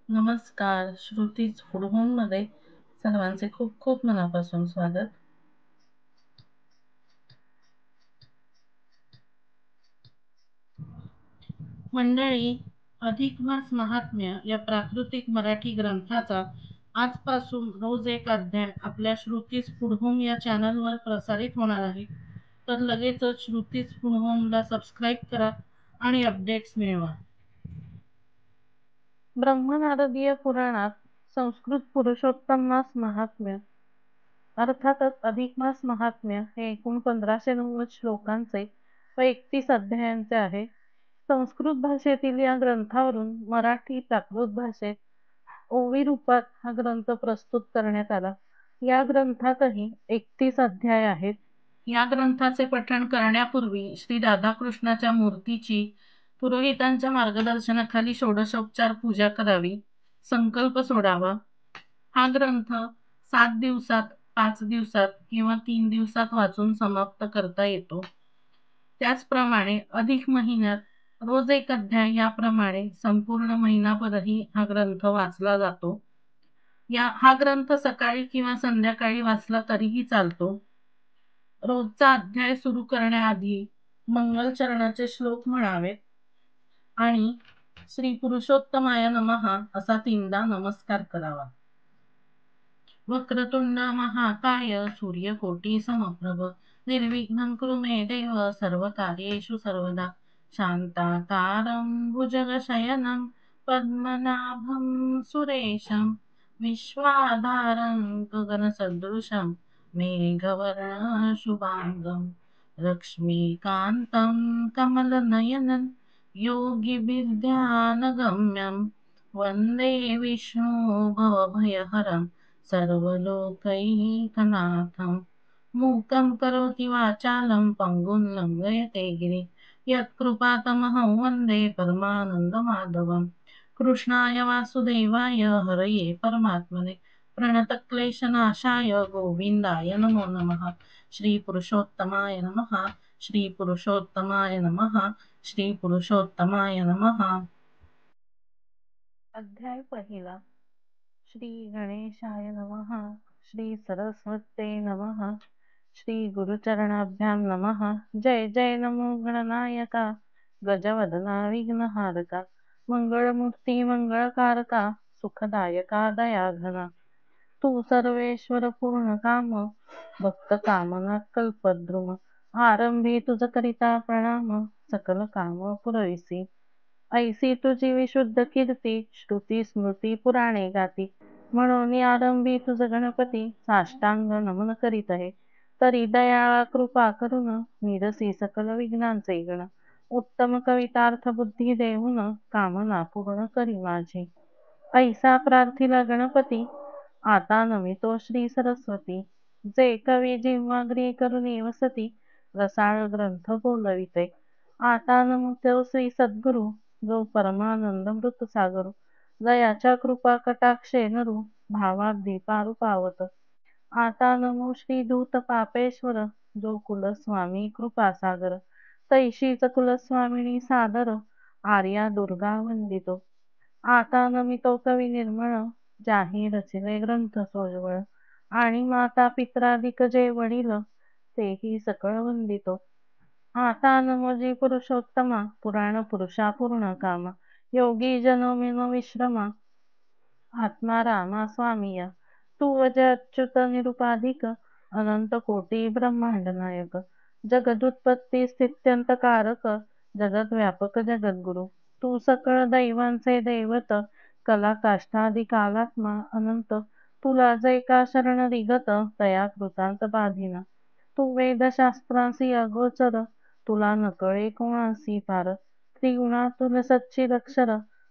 नमस्कार. श्रुतीज फूड होममध्ये सर्वांचे खूप खूप मनापासून स्वागत. मंडळी, अधिक मास महात्म्य या प्राकृतिक मराठी ग्रंथाचा आजपासून रोज एक अध्याय आपल्या श्रुतीज फूड होम या चॅनलवर प्रसारित होणार आहे. तर लगेचच श्रुतीज फूड होमला सबस्क्राईब करा आणि अपडेट्स मिळवा. ब्रह्मनारदीय पुराणात संस्कृत पुरुषोत्तम मास महात्म्य अर्थातच अधिक मास महात्म्य हे एकूण 1590 श्लोकांचे व 31 अध्यायांचे आहे. संस्कृत भाषेतील या ग्रंथावरून मराठी प्राकृत भाषेत ओवी रूपात हा ग्रंथ प्रस्तुत करण्यात आला. या ग्रंथातही 31 अध्याय आहेत. या ग्रंथाचे पठण करण्यापूर्वी श्री राधाकृष्णाच्या मूर्तीची पुरोहितांच्या मार्गदर्शनाखाली षोडशोपचार पूजा करावी, संकल्प सोडावा. हा ग्रंथ 7 दिवसात, 5 दिवसात किंवा 3 दिवसात वाचून समाप्त करता येतो. त्याचप्रमाणे अधिक महिन्यात रोज एक अध्याय याप्रमाणे संपूर्ण महिनाभरही हा ग्रंथ वाचला जातो. हा ग्रंथ सकाळी किंवा संध्याकाळी वाचला तरीही चालतो. रोजचा अध्याय सुरू करण्याआधी मंगलचरणाचे श्लोक म्हणावेत आणि श्री पुरुषोत्तमाय नमः असा 3दा नमस्कार करावा. वक्रतुंड महाकाय सूर्यकोटी समप्रभ निर्विघ्नं कुरु मे देव सर्वकार्येषु सर्वदा शान्ताकारं भुजगशयनं पद्मनाभं सुरेशं विश्वाधारं गगनसदृशं मेघवर्णं शुभांगं लक्ष्मीकान्तं कमलनयनं योगिभिर्ध्यानगम्यं वन्दे विष्णु भवभयहरं सर्वलोकैकनाथं। मूकं करोति वाचालं पङ्गुं लङ्घयते गिरिं यत्कृपातमहं वन्दे परमानन्दमाधवं। कृष्णाय वासुदेवाय हरये परमात्मने प्रणतक्लेशनाशाय गोविन्दाय नमो नमः। श्रीपुरुषोत्तमाय नमः, श्रीपुरुषोत्तमाय नमः, श्रीपुरुषोत्तमाय नमः। अध्याय पहिला. श्री गणेशाय नमः, श्री सरस्वत्यै नमः, श्री गुरुचरणाभ्यां नमः। जय जय नमो गणनायका, गजवदना विघ्नहारका, मंगळमूर्ती मंगळकारका, सुखदायका दयाघना। तू सर्वेश्वर पूर्ण काम, भक्त कामना कल्पद्रुम। आरंभी तुझ करिता प्रणाम, सकल काम पुरविसी। ऐसी तुझी विशुद्ध कीर्ती, श्रुती स्मृती पुराणे गाती। म्हणून आरंभी तुझ गणपती, साष्टांग नमन करीत आहे। तरी दयाळा कृपा करून, निरसी सकल विघ्नांचे गण। उत्तम कवितार्थ बुद्धी देऊन, कामना पूर्ण करी माझी। ऐसा प्रार्थिला गणपती, आता नमितो श्री सरस्वती। जे कवी जिव्हाग्री करुणी वसती, रसाळ ग्रंथ बोलविते। आता नमतो श्री सद्गुरु, जो परमानंद मृत सागरू। दयाच्या कृपा कटाक्षे नरू, भावाब्धी पारू पावत। आता नमो श्री दूत पापेश्वर, जो कुलस्वामी कृपा सागर। तैशीच कुलस्वामिनी सादर, आर्या दुर्गा वंदितो। आता नमितो कवी निर्मळ, ज्याही रचिले ग्रंथ सोजवळ। आणि माता पित्रादिक जे वडील, तेही सकळ वंदितो। आता नमोजी पुरुषोत्तमा, पुराण पुरुषा पूर्ण कामा। योगी जनोमिनो विश्रमा, आत्मा रामा स्वामीया। तू अज अच्युत निरुपाधिक, अनंत कोटी ब्रह्मांड नायक। जगदुत्पत्ती स्थित्यंत कारक, जगत व्यापक जगद्गुरु। तू सकळ दैवांचे दैवत, कला काष्टादि कालात्मा अनंत। तुला जय का शरण रिगत, तया कृतांत बाधिना। तू वेदशास्त्रांसी अगोचर, तुला नकळे कोणासी पार। त्रिगुणातुल सच्चिदक्षर,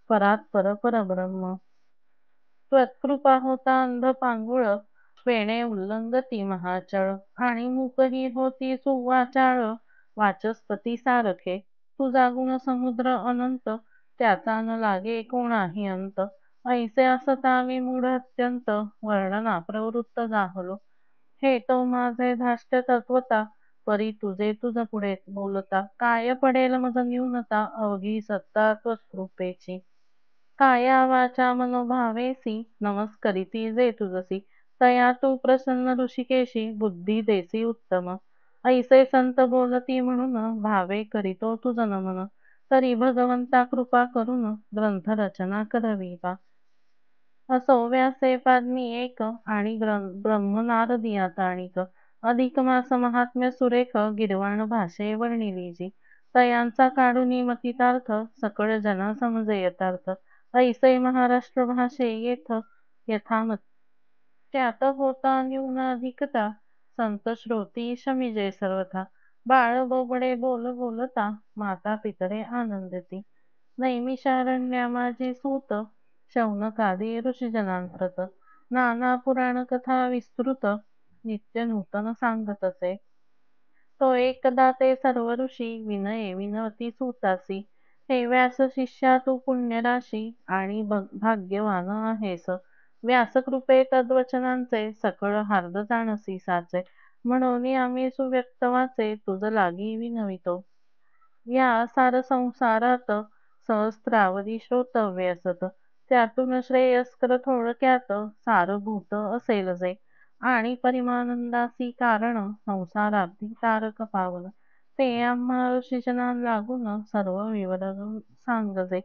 परात् पर परब्रह्म। त्वत्कृपा होता अंध पांगुळ, वेणे उल्लंघती महाचळ। आणि मूकही होती सुवाचाळ, वाचस्पती सारखे। तुझा गुण समुद्र अनंत, त्याचा न लागे कोणाही अंत। ऐसे असता विमूढ अत्यंत, वर्णना प्रवृत्त जाहलो। हे तो माझे धाष्ट्य तत्वता, परी तुझे तुझ पुढे बोलता। काय पडेल मज न्यूनता, अवघी सत्ता त्वत्कृपेची। काया वाचा मनोभावेसी नमस्करिती जे तुझसी तया तू प्रसन्न ऋषिकेशी बुद्धी देसी उत्तम ऐसे संत बोलती म्हणून भावे करीतो तुझ नमन तरी भगवंता कृपा करून ग्रंथ रचना करवी बा असो व्यासे पादमी एक आणि ब्रह्मनारदिया ताणिक अधिक मास महात्म्य सुरेख गिरवाण भाषे वर्णिलीजी तयांचा काढूनी मतितार्थ सकळ जना समजे यथार्थ ऐसे महाराष्ट्र भाषे येथ यथामत त्यात होता न्यून अधिकता संत श्रोती शमिजे सर्वथा बाळ बोबडे बोल बोलता माता पितरे आनंदिती नैमिषारण्या माझे सूत शौनकादी ऋषीजनांप्रत नाना पुराण कथा विस्तृत नित्य नूतन सांगत असे तो एकदा ते सर्व ऋषी विनये विनवती सूतासी हे व्यास शिष्या तू पुण्यराशी आणि भाग्यवान आहेस व्यासकृपे तद्वचनांचे सकळ हार्द जाणसी साचे म्हणून आम्ही सुव्यक्त वाचे तुझ लागी विनवितो या सार संसारात सहस्रावधी श्रोतव्य असत त्यातून श्रेयस्कर थोडक्यात सारभूत असेल जे आणि परिमानंदासी कारण संसाराब्दी तारक पावन ते आम्हा ऋषीजना लागून सर्व विवरण सांगजे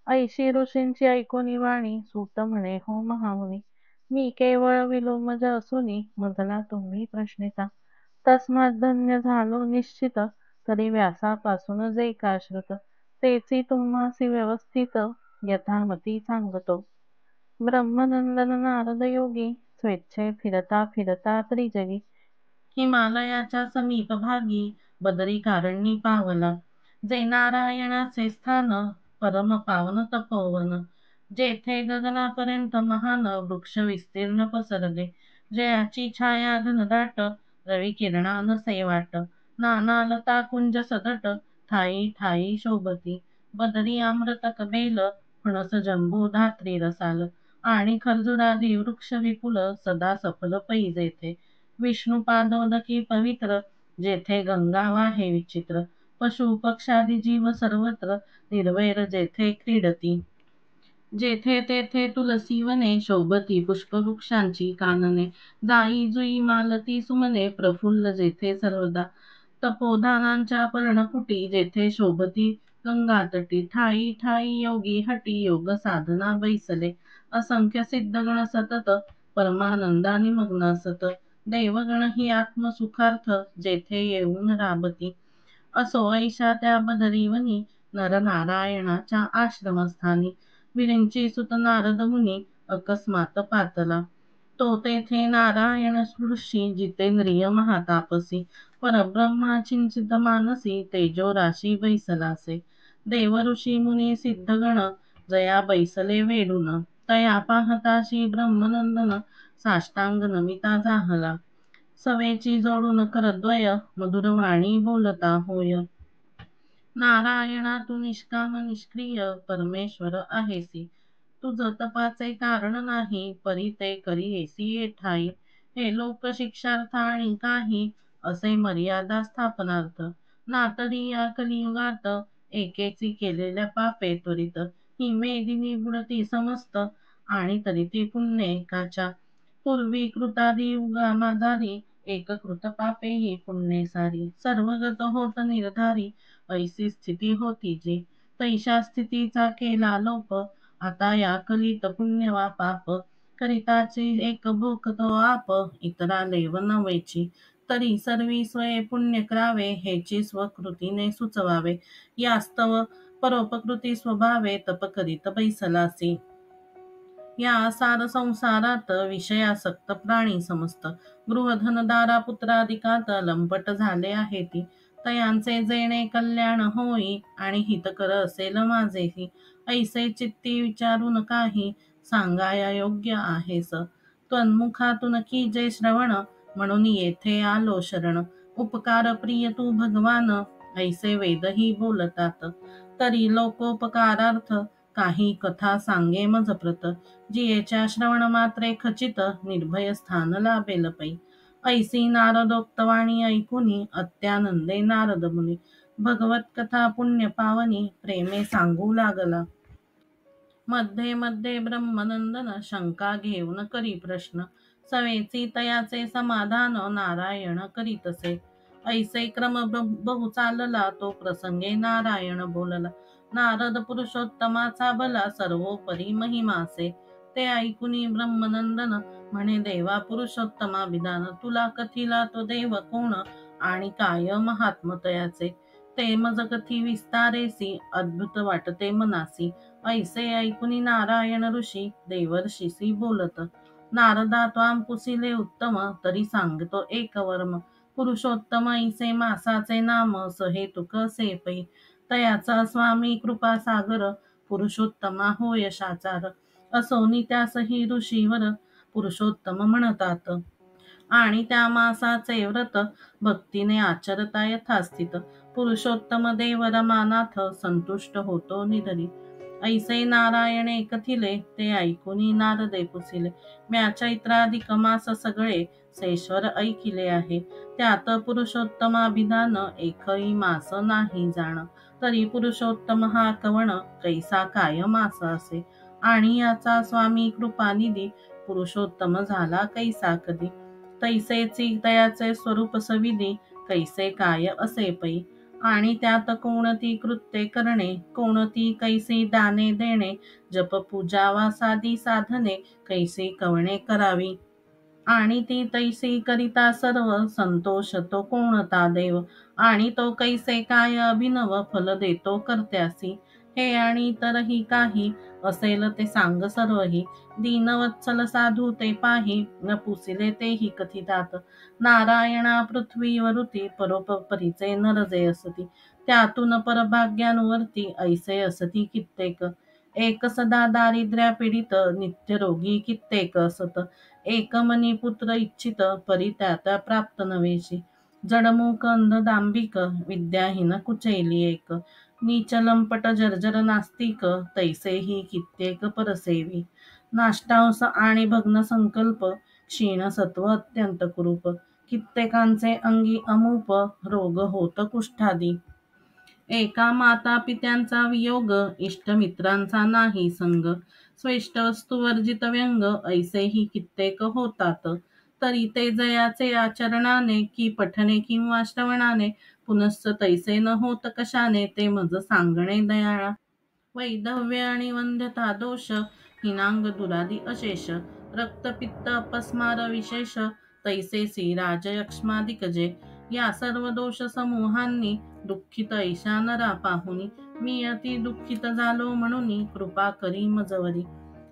ऐशी ऋषींची ऐकोनी वाणी सूत म्हणे हो महामुनी मी केवळ विलोमज असूनी मजला तुम्ही प्रश्निता तस्मात धन्य झालो निश्चित तरी व्यासापासून जे काश्रत तेची तुम्हासी व्यवस्थित यथामती सांगतो ब्रह्मनंदन नारद योगी स्वेच्छे फिरता फिरता त्रिजगी हिमालयाच्या समीप भागी बदरीकारण्यी पावला जे नारायणाचे स्थान परम पावन तपोवन जेथे गगनापर्यंत महान वृक्ष विस्तीर्ण पसरले जयाची छाया घनदाट रवी किरणानसे वाट नाना लता कुंज सदट ठाई ठाई शोभती बदरी अमृतक बेल फणस जंबू धात्री रसाल आणि खर्जुरादी वृक्ष विपुल सदा सफल पैजेथे विष्णू पादोदकी पवित्र जेथे गंगा वाहे विचित्र पशु पक्षादी जीव सर्वत्र निर्वैर जेथे क्रीडती जेथे तेथे तुलसी वने शोभती पुष्पवृक्षांची कानने जाई जुई मालती सुमने प्रफुल्ल जेथे सर्वदा तपोधानांच्या पर्णकुटी जेथे शोभती गंगातटी ठाई ठाई योगी हटी योग साधना बैसले असंख्य सिद्धगण सतत परमानंदाने मग्न असत देवगण ही आत्मसुखार्थ जेथे येऊन राबती असो ऐशा त्या बदरीवनी नरनारायणाच्या आश्रमस्थानी विरिंची सुत नारद मुनी अकस्मात पातला तो तेथे नारायण ऋषी जितेंद्रिय महातापसी परब्रह्मा चिंतित मानसी तेजो राशी बैसलासे देव ऋषी मुनी सिद्धगण जया बैसले वेडून तया पाहताशी ब्रह्मनंदन साष्टांग नमिता जाहला सवेची जोडून करद्वय मधुरवाणी बोलता होय नारायणा तू निष्काम निष्क्रिय परमेश्वर आहेसी तुझ तपाचे कारण नाही परी ते करियेसी ये ठाई हे लोक शिक्षार्थ आणि काही असे मर्यादा स्थापनार्थ नातरी या कलियुगात एकेची केलेल्या पापे त्वरित ही मेदिनी बुडती समस्त आणि तरी ती पुण्य एकाच्या पूर्वी कृतादी युगामाधारी एक कृत पापे ही पुण्ये सारी सर्वगत होत निर्धारी ऐसी स्थिती होती जी तैशा स्थितीचा केला लोप आता या कलित पुण्य वा पाप करिताची एक भूक तो आप इतरा लेव नवेची तरी सर्वी स्वये पुण्य करावे हेची स्वकृतीने सुचवावे यास्तव परोपकृती स्वभावे तप करीत बैसलासी या सार संसारात विषयासक्त प्राणी समस्त गृहधन दारा पुत्रादिकात लंपट झाले आहे ती तयांचे जेणे कल्याण होई आणि हितकर असेल माझेही ऐसे चित्ती विचारून काही सांगाया योग्य आहेस त्वन्मुखातून की जे श्रवण म्हणून येथे आलो शरण उपकार प्रिय तू भगवान ऐसे वेदही बोलतात तरी लोकोपकारार्थ काही कथा सांगे मज प्रत जियेच्या श्रवण मात्रे खचित निर्भय स्थान लाभेल पै ऐसी नारदोक्तवाणी ऐकुनी अत्यानंदे नारद मुनी भगवत कथा पुण्य पावनी प्रेमे सांगू लागला मध्ये मध्ये ब्रह्मनंदन शंका घेऊन करी प्रश्न, सवेची तयाचे समाधान नारायण करीतसे. ऐसे क्रम बहु चालला, तो प्रसंगे नारायण बोलला. नारद पुरुषोत्तमाचा बला, सर्वोपरी महिमासे. ते ऐकुनी ब्रह्मनंदन म्हणे, देवा पुरुषोत्तमा विधान, तुला कथिला तो देव कोण, आणि काय महात्म तयाचे. ते मज कथी विस्तारेसी, अद्भुत वाटते मनासी. ऐसे ऐकुनी नारायण ऋषी देवर्षीसी बोलत, नारदा त्वाम पुसिले उत्तम, तरी सांगतो एक वर्म. पुरुषोत्तम ऐसे मासाचे नाम, सहेतुक सेपै. तयाचा स्वामी कृपा सागर, पुरुषोत्तमा होय शाचार. असोनी त्यासही ऋषीवर, पुरुषोत्तम म्हणतात. आणि त्या मासाचे व्रत, भक्तीने आचरता यथास्थित. पुरुषोत्तम देव रमानाथ, संतुष्ट होतो निधरी. ऐसे नारायणे कथिले, ते ऐकुनी नारदे पुसिले. म्या चैत्राधिक मास सगळे, सेश्वर ऐकिले आहे. त्यात पुरुषोत्तमाभिधान, एकही मास नाही जाण. तरी पुरुषोत्तम हा कवण, कैसा काय मास असे. आणि याचा स्वामी कृपानिधी, पुरुषोत्तम झाला कैसा कधी. तैसेची तयाचे स्वरूप सविधी, कैसे काय असे पै. आणि त्यात कोणती कृत्ये करणे, कोणती कैसी दाने देणे, जप पूजा वा साधी साधने, कैसी कवणे करावी. आणि ती तैसी करिता सर्व, संतोष तो कोणता देव. आणि तो कैसे काय अभिनव, फल देतो कर्त्यासी. हे आणि इतरही काही, असेल ते सांग सर्वही. दीनवत्सल साधू ते पाही, न पुसिले तेही कथितात. नारायणा पृथ्वीवरुती, परोपरीचे नरजे असती. त्यातून परभाग्यानुवर्ती, ऐसे असती कित्येक. एक सदा दारिद्र्या पीडित, नित्य रोगी कित्येक असत. एक मनी पुत्र इच्छित, परी त्या प्राप्त नवेशी. जडमुख अंध दांभिक, विद्याहीन कुचैली एक. नीच लंपट जर्जर नास्तिक, तैसेही कित्येक परसेवी. नाष्टांश आणि भग्न संकल्प, क्षीण सत्व अत्यंत कुरूप. कित्येकांचे अंगी अमूप, रोग होत कुष्ठादी. एका माता पित्यांचा वियोग, इष्टमित्रांचा नाही संग. श्रेष्ठ वस्तू वर्जित व्यंग, ऐसेही कित्येक होतात. तरी ते जयाचे आचरणाने, की पठने किंवा श्रवणाने, पुनश्च तैसे न होत कशाने, ते मज सांगणे दयाळा. वैधव्य आणि वंध्यता दोष, हिनांग दुरादी अशेष. रक्तपित्त अपस्मार विशेष, तैसेसी राजयक्ष्मादिक जे. या सर्व दोष समूहांनी, दुःखित ऐशा नरा पाहुनी. मी अति दुःखित झालो म्हणून, कृपा करी मजवरी.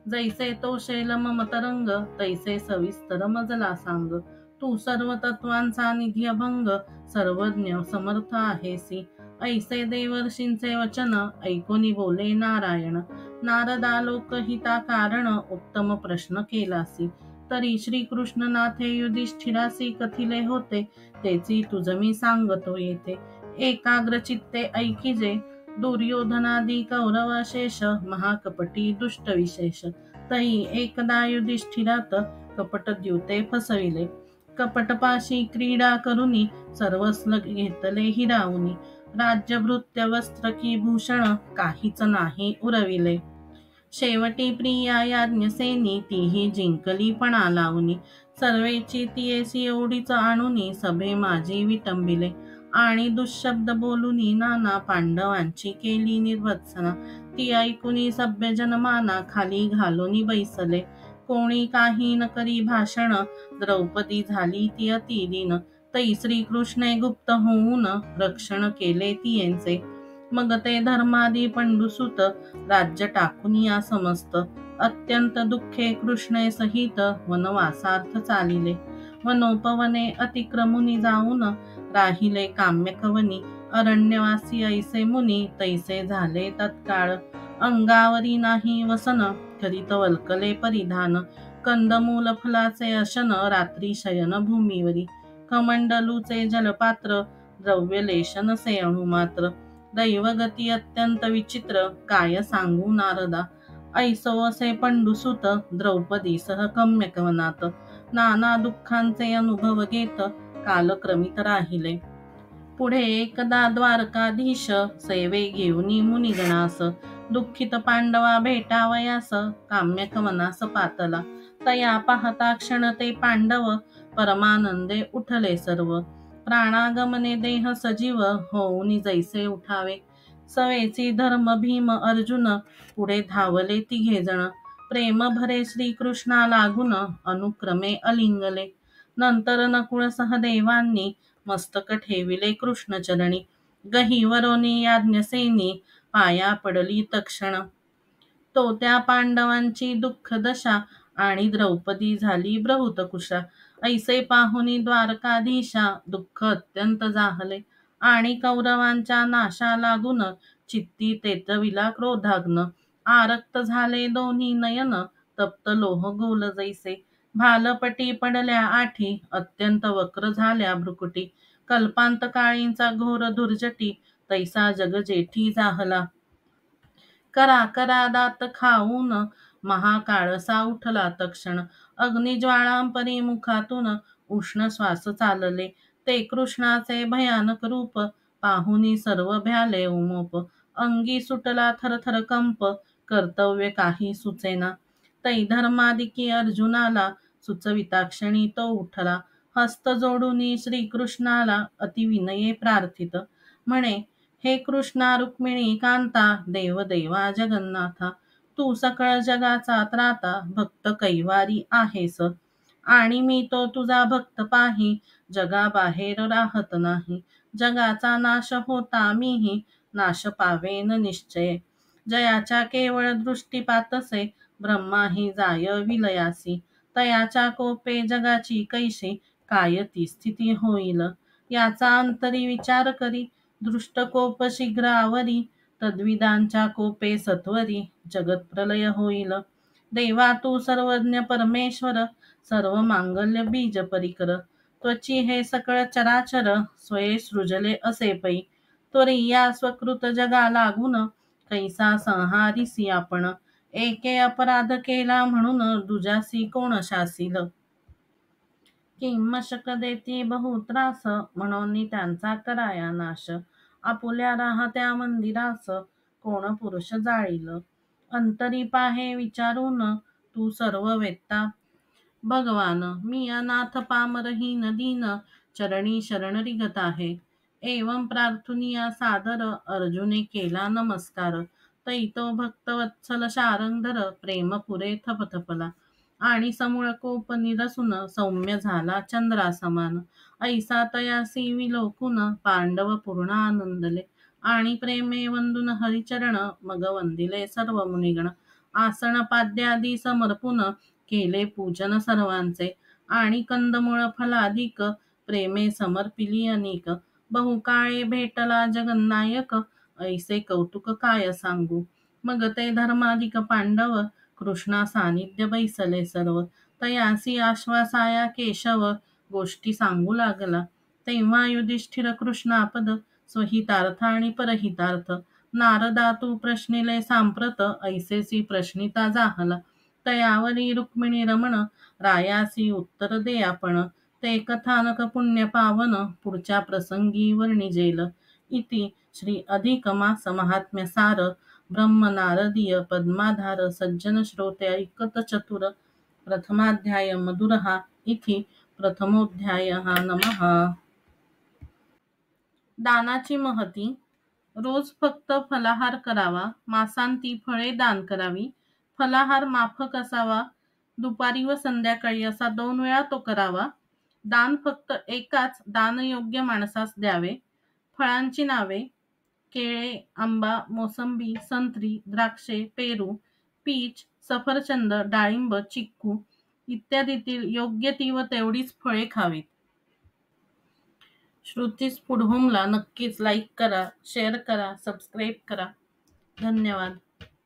जैसे तो शैलम मतरंग, तैसे सविस्तर मजला सांग. तू सर्व तत्वांचा निधी अभंग, सर्वज्ञ समर्थ आहेसी. ऐसे देवर्षींचे वचन, ऐकोनी बोले नारायण. नारदा लोकहिता कारण, उत्तम प्रश्न केलासी. तरी श्रीकृष्णनाथे युधिष्ठिरासी कथिले होते, तेची तुझ मी सांगतो येथे. एकाग्र चित्ते ऐकिजे, दुर्योधनादी कौरवाशेष, महाकपटी दुष्ट विशेष. तही एकदा युधिष्ठिरात, कपट द्यूते फसविले. कपटपाशी क्रीडा करुनी, सर्वस्व घेतले हिरावुनी. राज्यभृत्य वस्त्र की भूषण, काहीच नाही उरविले. शेवटी प्रिया याज्ञसेनी, तीही जिंकली पणा लावणी. सर्वेची तियेसी एवढीच आणुनी, सभे माझी विटंबिले. आणि दुःशब्द बोलुनी नाना, पांडवांची केली निर्वत्सना. ती ऐकुनी सभ्यजन माना, खाली घालुनी बैसले. कोणी काही न करी भाषण, द्रौपदी झाली ती अतिदीन. तै श्रीकृष्णे गुप्त होऊन, रक्षण केले तियेंचे. मग ते धर्मादी पंडुसुत, राज्य टाकून या समस्त. अत्यंत दुःखे कृष्णे सहित, वनवासार्थ चालिले. वनोपवने अतिक्रमुनी जाऊन, राहिले काम्यकवनी. अरण्यवासी ऐसे मुनी, तैसे झाले तत्काळ. अंगावरी नाही वसन, करीत वल्कले परिधान. कंदमूल फलाचे अशन, रात्री शयन भूमीवरी. कमंडलूचे जलपात्र, द्रव्यलेशन से अणुमात्र. दैवगती अत्यंत विचित्र, काय सांगू नारदा. ऐसो असे पंडुसुत, द्रौपदीसह कम्यकवनात. नाना दुःखांचे अनुभव घेत, कालक्रमित राहिले. पुढे एकदा द्वारकाधीश, सेवे घेऊनी मुनिगणास. दुःखित पांडवा भेटावयास काम्यक मनास पातला. तया पाहता क्षण ते पांडव परमानंदे उठले सर्व. प्राणागमने देह सजीव होऊनी जैसे उठावे. सवेची धर्म भीम अर्जुन पुढे धावले तिघे जण. प्रेम भरे श्रीकृष्णा लागून अनुक्रमे अलिंगले. नंतर नकुळ सहदेवांनी मस्तक ठेविले कृष्णचरणी. गहिवरोनी याज्ञसेनी पाया पडली तक्षण. तो त्या पांडवांची दुःख दशा आणि द्रौपदी झाली बहुत कुशा. ऐसे पाहुनी द्वारकाधीशा दुःख अत्यंत जाहले. आणि कौरवांच्या नाशा लागून चित्ती तेजविला क्रोधाग्न. आरक्त झाले दोन्ही नयन तप्त लोह गोल जैसे. भालपटी पडल्या आठी अत्यंत वक्र झाल्या भ्रुकुटी. कल्पांत काळींचा घोर दुर्जटी तैसा जग जेठी जाहला. करा करा दात खाऊन महाकाळसा उठला तक्षण. अग्निज्वाळांपरी मुखातून उष्ण श्वास चालले. ते कृष्णाचे भयानक रूप पाहुनी सर्व भ्याले उमोप. अंगी सुटला थरथर कंप कर्तव्य काही सुचेना. तै धर्मादिकी अर्जुनाला सुचविता क्षणी तो उठला. हस्त जोडूनी श्रीकृष्णाला अतिविनये प्रार्थित. म्हणे, हे कृष्णा रुक्मिणी कांता देवदेवा जगन्नाथा. तू सकळ जगाचा त्राता भक्त कैवारी आहेस. आणि मी तो तुझा भक्त पाही जगाबाहेर राहत नाही. जगाचा नाश होता मीही नाश पावेन निश्चय. जयाच्या केवळ दृष्टीपातसे ब्रह्माही जाय विलयासी. तयाच्या कोपे जगाची कैशी काय ती स्थिती होईल. याचा अंतरी विचार करी दृष्टकोप शीघ्र आवरी. तद्विदांच्या कोपे सत्वरी जगत प्रलय होईल. देवा तू सर्वज्ञ परमेश्वर सर्व मांगल्य बीज परिकर. त्वची हे सकळ चराचर स्वये सृजले असे पै. त्वरी या स्वकृत जगा लागून कैसा संहारिसी आपण. एके अपराध केला म्हणून दुजासी कोण शासील. किंमशक देती बहु त्रास म्हणून त्यांचा कराया नाश. आपुल्या राहत्या मंदिरास कोण पुरुष जाळील. अंतरी पाहे विचारून तू सर्व वेत्ता भगवान. मी अनाथ पामरहीन दीन चरणी शरण रिगत आहे. एवं प्रार्थुनिया सादर अर्जुने केला नमस्कार. तै तो भक्तवत्सल शारंगधर प्रेम पुरे थपथपला. आणि समूळ कोप निरसून सौम्य झाला चंद्रा समान. ऐसा तयासी विलोकून पांडव पूर्ण आनंदले. आणि प्रेमे वंदून हरिचरण मग वंदिले सर्व मुनिगण. आसन पाद्यादी समर्पून केले पूजन सर्वांचे. आणि कंदमुळ फलाधिक प्रेमे समर्पिली अनेक. बहुकाळे भेटला जगन्नायक ऐसे कौतुक काय सांगू. मग ते धर्माधिक पांडव कृष्णा सानिध्य बैसले सर्व. तयासी आश्वासाया केशव गोष्टी सांगू लागला. तेव्हा युधिष्ठिर कृष्णापद स्वहितार्थ आणि परहितार्थ. नारदा तू प्रश्निले सांप्रत ऐसेसी प्रश्निता जाहला. तयावरी रुक्मिणी रमण रायासी उत्तर दे आपण. ते कथानक पुण्य पावन पुढच्या प्रसंगी वर्णिजेल. इति श्री अधिक मास महात्म्य सार ब्रह्म नारदीय पद्माधार सज्जन श्रोते ऐकत चतुर. प्रथमाध्याय मधुरहा इति प्रथमोध्याय नमः. दानाची महती. रोज फक्त फलाहार करावा. मासांती फळे दान करावी. फलाहार माफक असावा. दुपारी व संध्याकाळी असा 2 वेळा तो करावा. दान फक्त एकाच दानयोग्य माणसास द्यावे. फळांची नावे: केळे, आंबा, मोसंबी, संत्री, द्राक्षे, पेरू, पीच, सफरचंद, डाळिंब, चिक्कू इत्यादीतील योग्य ती व तेवढीच फळे खावीत. श्रुतीस पुढ होमला नक्कीच लाईक करा, शेअर करा, सबस्क्राईब करा. धन्यवाद.